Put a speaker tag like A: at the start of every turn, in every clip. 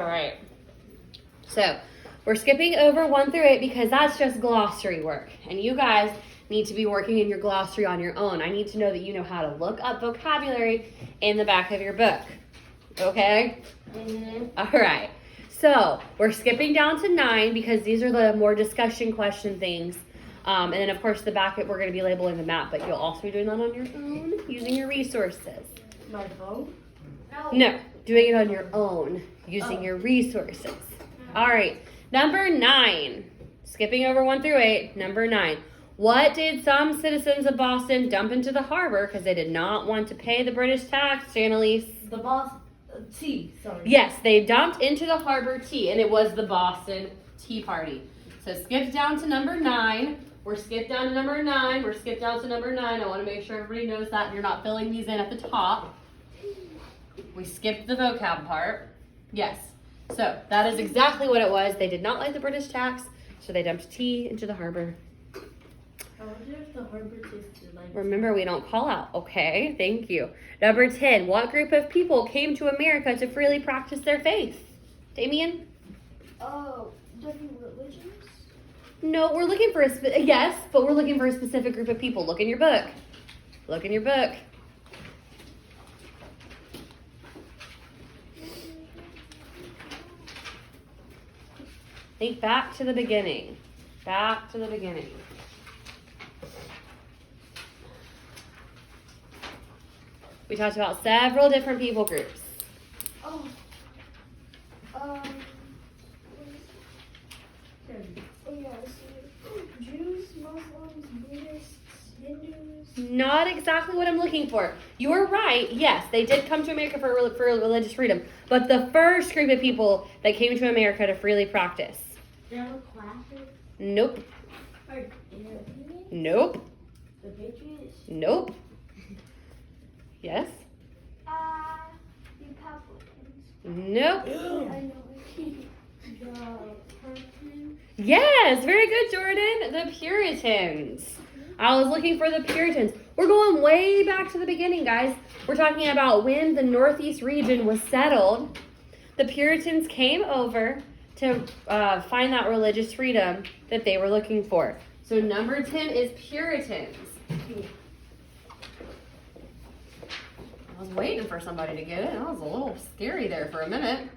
A: right. So we're skipping over 1 through 8 because that's just glossary work. And you guys need to be working in your glossary on your own. I need to know that you know how to look up vocabulary in the back of your book. Okay?
B: Mm-hmm.
A: All right. So we're skipping down to 9 because these are the more discussion question things. And then, of course, the back, we're going to be labeling the map, but you'll also be doing that on your own using your resources.
B: My phone?
A: No, doing it on your own using your resources. All right. Number 9. Skipping over 1 through 8. Number 9. What did some citizens of Boston dump into the harbor because they did not want to pay the British tax, Jannalise?
B: The boss. Tea. Sorry.
A: Yes, they dumped into the harbor tea, and it was the Boston Tea Party. So skip down to number 9. We're skipped down to number 9. We're skipped down to number 9. I want to make sure everybody knows that you're not filling these in at the top. We skipped the vocab part. Yes. So that is exactly what it was. They did not like the British tax, so they dumped tea into the harbor.
B: I wonder if the harbor tasted like.
A: Remember, we don't call out. Okay, thank you. Number 10. What group of people came to America to freely practice their faith? Damien?
C: Oh, different religions?
A: No, we're looking for yes, but we're looking for a specific group of people. Look in your book. Look in your book. Think back to the beginning. Back to the beginning. We talked about several different people groups.
C: Oh. Oh yeah, I see. Jews, Muslims, Buddhists, Hindus.
A: Not exactly what I'm looking for. You were right. Yes, they did come to America for religious freedom. But the first group of people that came to America to freely practice.
B: There were classes.
A: Nope.
B: Or
A: Nope.
B: the Patriots.
A: Nope. Yes?
C: Republicans.
A: Nope.
C: I know.
B: The Puritans.
A: Yes, very good, Jordan. The Puritans. I was looking for the Puritans. We're going way back to the beginning, guys. We're talking about when the Northeast region was settled. The Puritans came over to find that religious freedom that they were looking for. So number 10 is Puritans. I was waiting for somebody to get it. That was a little scary there for a minute.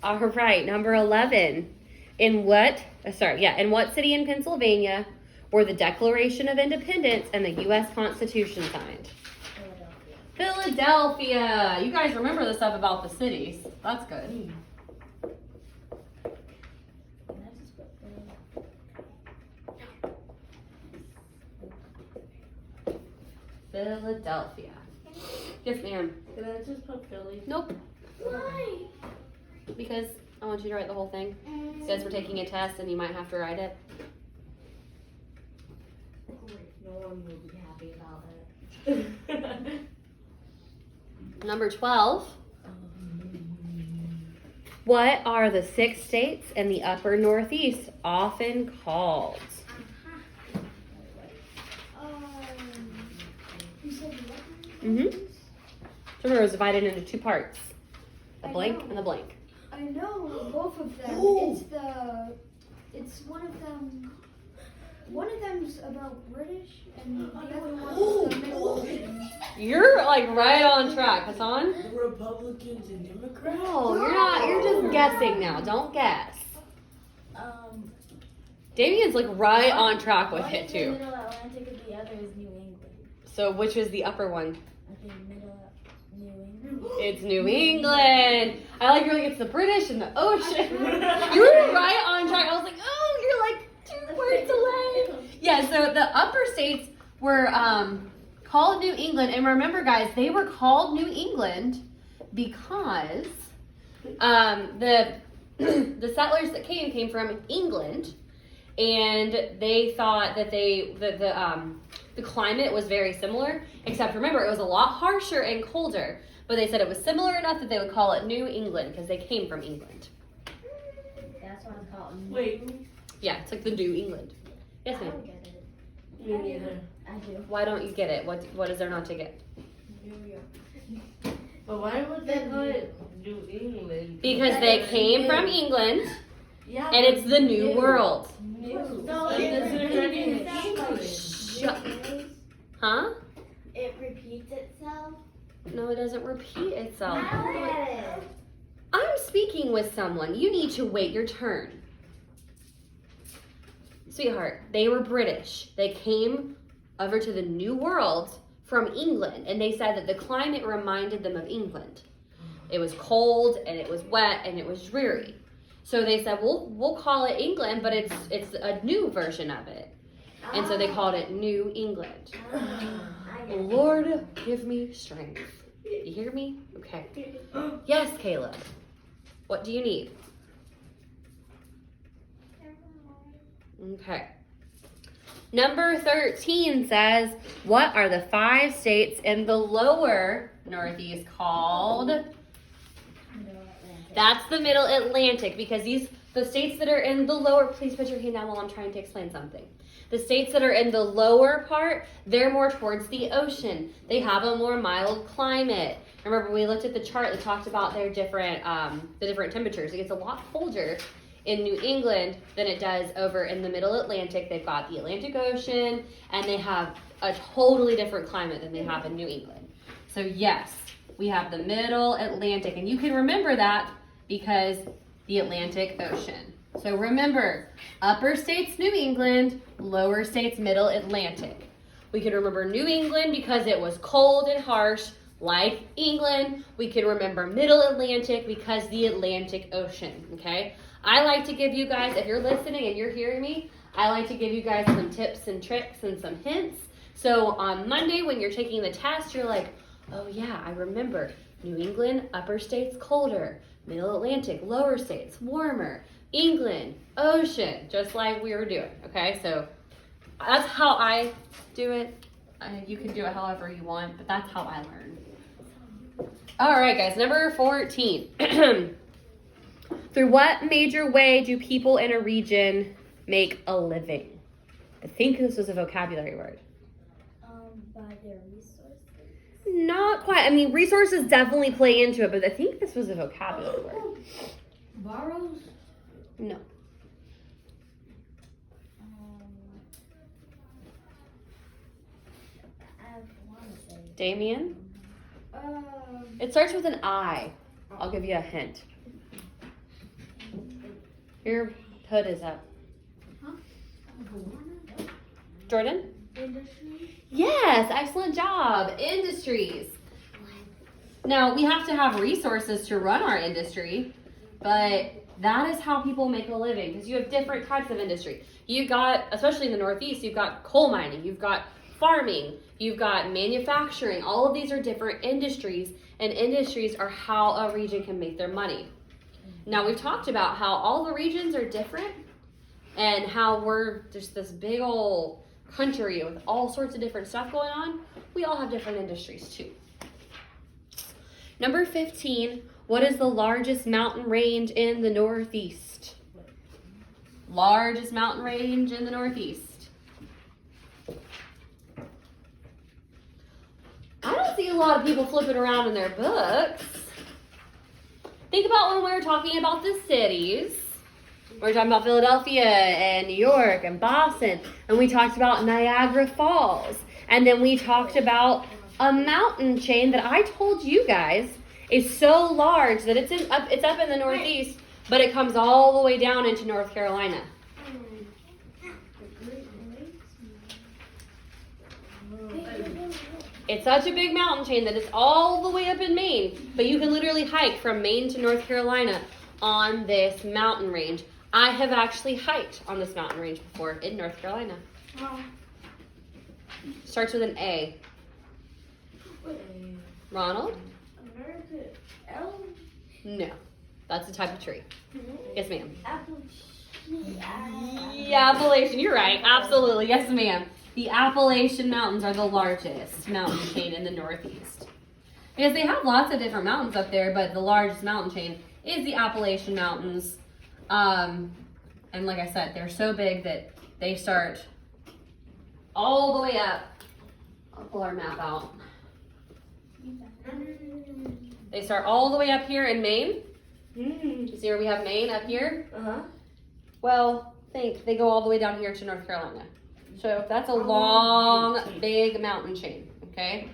A: All right, number 11. In what city in Pennsylvania were the Declaration of Independence and the U.S. Constitution signed? Philadelphia. You guys remember the stuff about the cities. That's good. Philadelphia. Yes, ma'am.
B: Did I just put Philly?
A: Nope.
C: Why?
A: Because I want you to write the whole thing. Because we're taking a test and you might have to write it.
B: No one will be happy about it.
A: Number 12. What are the 6 states in the upper Northeast often called?
C: You said what?
A: Mm-hmm. Remember, it was divided into 2 parts. The
C: I
A: blank
C: know.
A: and the blank.
C: I know both of them.
B: Ooh.
C: It's one of them. One of them's about British, and the other
B: Ooh.
C: one's the Middle Ocean.
A: You're like right on track, Hassan.
B: The Republicans and Democrats.
A: No, you're not. You're just guessing now. Don't guess. Damien's like right on track with
B: one
A: it
B: is the
A: too.
B: Middle Atlantic and the other is New England.
A: So which is the upper one?
B: I think New England.
A: It's New England. I like you're like it's the British and the ocean. You were right on track. I was like, oh, you're like 2 words away. Yeah. So the upper states were called New England, and remember, guys, they were called New England because the the settlers that came from England, and they thought that the climate was very similar, except remember it was a lot harsher and colder. But they said it was similar enough that they would call it New England because they came from England.
B: That's what it's called.
D: Wait.
A: Yeah, it's like the New England. Yes,
B: I
A: ma'am.
B: don't get it.
D: Me neither.
B: I do.
A: Why don't you get it? What is there not to get?
B: New York.
D: But why would they call it
B: New England?
A: Because they came from England,
B: Yeah.
A: and it's the New World.
B: New.
C: No,
B: It
C: it
B: doesn't
C: repeats
B: already in
C: itself.
B: English.
A: Huh?
C: It repeats itself.
A: No, it doesn't repeat itself.
C: Yes.
A: I'm speaking with someone. You need to wait your turn. Sweetheart, they were British. They came over to the New World from England, and they said that the climate reminded them of England. It was cold, and it was wet, and it was dreary. So they said, we'll call it England, but it's a new version of it. And so they called it New England. Lord, give me strength. You hear me? Okay. Yes, Caleb. What do you need? Okay. Number 13 says, what are the 5 states in the lower Northeast called? That's the Middle Atlantic, because the states that are in the lower, please put your hand down while I'm trying to explain something. The states that are in the lower part, they're more towards the ocean. They have a more mild climate. Remember, we looked at the chart that talked about their different, the different temperatures. It gets a lot colder in New England than it does over in the Middle Atlantic. They've got the Atlantic Ocean, and they have a totally different climate than they have in New England. So yes, we have the Middle Atlantic, and you can remember that because the Atlantic Ocean. So remember, upper states New England, lower states Middle Atlantic. We can remember New England because it was cold and harsh, like England. We can remember Middle Atlantic because the Atlantic Ocean, okay? I like to give you guys, if you're listening and you're hearing me, I like to give you guys some tips and tricks and some hints. So on Monday when you're taking the test, you're like, oh yeah, I remember New England, upper states colder, Middle Atlantic, lower states warmer, England, ocean, just like we were doing, okay? So that's how I do it. You can do it however you want, but that's how I learned. All right, guys, number 14. Through what major way do people in a region make a living? I think this was a vocabulary word.
C: By their resources.
A: Not quite. I mean, resources definitely play into it, but I think this was a vocabulary word.
C: Borrows.
A: No.
C: I want to say.
A: Damien? It starts with an I. I'll give you a hint. Your hood is up. Jordan?
C: Industry.
A: Yes, excellent job. Industries. Now, we have to have resources to run our industry, but that is how people make a living, because you have different types of industry. You've got, especially in the Northeast, you've got coal mining, you've got farming, you've got manufacturing. All of these are different industries, and industries are how a region can make their money. Now, we've talked about how all the regions are different and how we're just this big old country with all sorts of different stuff going on. We all have different industries too. Number 15, what is the largest mountain range in the Northeast? Largest mountain range in the Northeast. I don't see a lot of people flipping around in their books. Think about when we were talking about the cities. We were talking about Philadelphia and New York and Boston, and we talked about Niagara Falls. And then we talked about a mountain chain that I told you guys is so large that it's up in the Northeast, but it comes all the way down into North Carolina. It's such a big mountain chain that it's all the way up in Maine, but you can literally hike from Maine to North Carolina on this mountain range. I have actually hiked on this mountain range before in North Carolina. Starts with an A. Ronald?
C: American elm.
A: No. That's a type of tree. Yes, ma'am.
C: Appalachian.
A: Yeah, Appalachian. You're right. Absolutely. Yes, ma'am. The Appalachian Mountains are the largest mountain chain in the Northeast. Because they have lots of different mountains up there, but the largest mountain chain is the Appalachian Mountains. And like I said, they're so big that they start all the way up. I'll pull our map out. They start all the way up here in Maine.
B: Mm.
A: You see where we have Maine up here?
B: Uh-huh.
A: Well, they go all the way down here to North Carolina. So that's a
B: How
A: long,
B: long do you
A: big mountain chain, okay?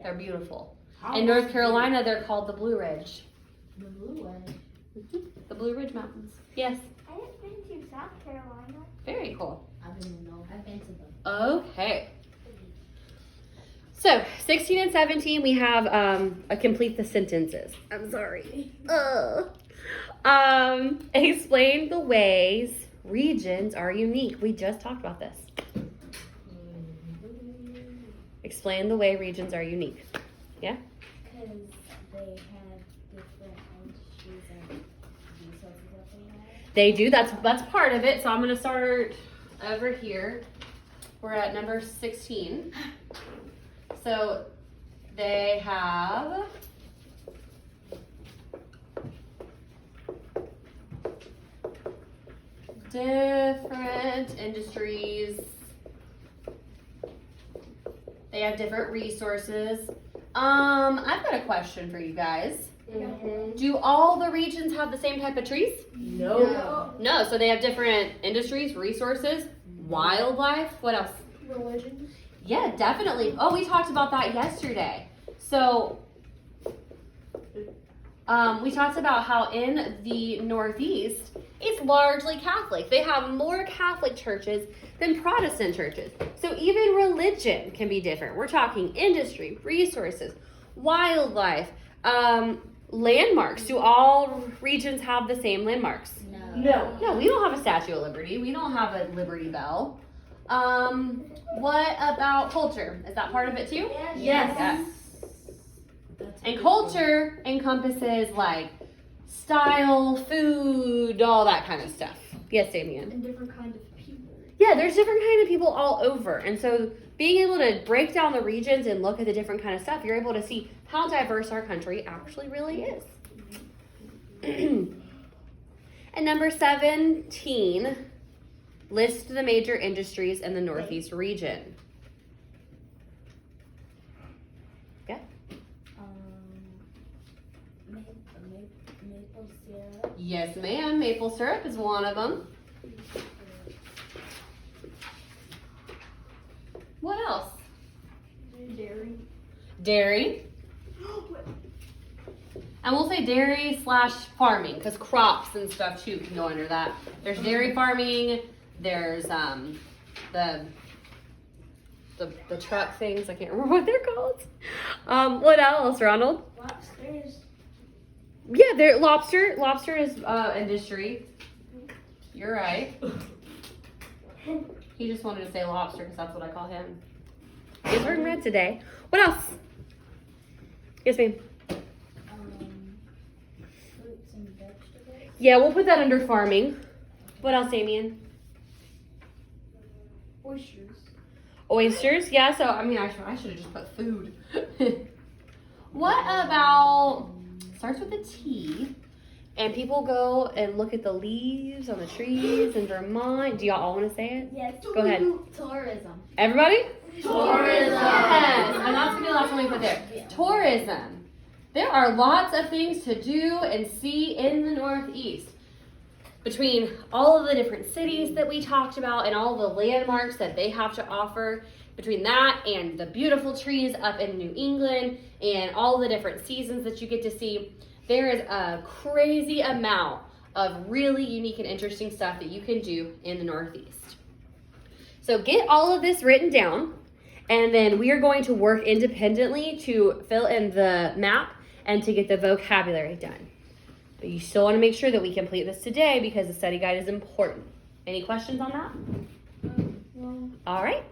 A: They're beautiful.
B: How
A: In
B: long
A: North
B: do
A: Carolina, they're called the Blue Ridge.
B: The Blue Ridge.
A: The Blue Ridge Mountains. Yes,
C: I have been to South Carolina.
A: very cool.
B: I've been to them.
A: Okay. So, 16 and 17, we have a complete the sentences. I'm sorry. Explain the ways regions are unique. We just talked about this. Explain the way regions are unique.
B: Because they have different industries and resources that they have.
A: They do. That's part of it. So I'm going to start over here. We're at number 16. So they have different industries. They have different resources. I've got a question for you guys.
B: Mm-hmm.
A: Do all the regions have the same type of trees?
B: No.
A: No, so they have different industries, resources, wildlife. What else?
C: Religions.
A: Yeah, definitely. Oh, we talked about that yesterday. So, we talked about how in the Northeast, it's largely Catholic. They have more Catholic churches than Protestant churches. So even religion can be different. We're talking industry, resources, wildlife, landmarks. Do all regions have the same landmarks?
B: No.
A: No, we don't have a Statue of Liberty. We don't have a Liberty Bell. What about culture? Is that part of it too?
B: Yes.
A: Yes. And culture encompasses like style, food, all that kind of stuff. Yes, Damien.
C: And different kinds of people.
A: Yeah, there's different kind of people all over. And so being able to break down the regions and look at the different kind of stuff, you're able to see how diverse our country actually really is. And number 17, list the major industries in the Northeast region. Yeah.
B: Maple syrup.
A: Yes, ma'am. Maple syrup is one of them. What else?
C: Dairy.
A: Dairy. And we'll say dairy / farming because crops and stuff too can go under that. There's dairy farming. There's the truck things. I can't remember what they're called. What else, Ronald?
C: Lobsters.
A: Yeah, there lobster. Lobster is industry. You're right. He just wanted to say lobster because that's what I call him. He's wearing red today. What else? Yes, ma'am.
B: Fruits and vegetables.
A: Yeah, we'll put that under farming. What else, Damien?
C: Oysters.
A: Oysters, yeah. So I should have just put food. What about starts with a T, and people go and look at the leaves on the trees in Vermont. Do y'all all want to say it?
C: Yes.
A: Go ahead.
B: Tourism.
A: Everybody?
B: Tourism.
A: Yes, and that's gonna be the last one we put there.
B: Yeah.
A: Tourism. There are lots of things to do and see in the Northeast. Between all of the different cities that we talked about and all the landmarks that they have to offer, between that and the beautiful trees up in New England and all the different seasons that you get to see, there is a crazy amount of really unique and interesting stuff that you can do in the Northeast. So get all of this written down, and then we are going to work independently to fill in the map and to get the vocabulary done. But you still want to make sure that we complete this today because the study guide is important. Any questions on that?
C: No.
A: All right.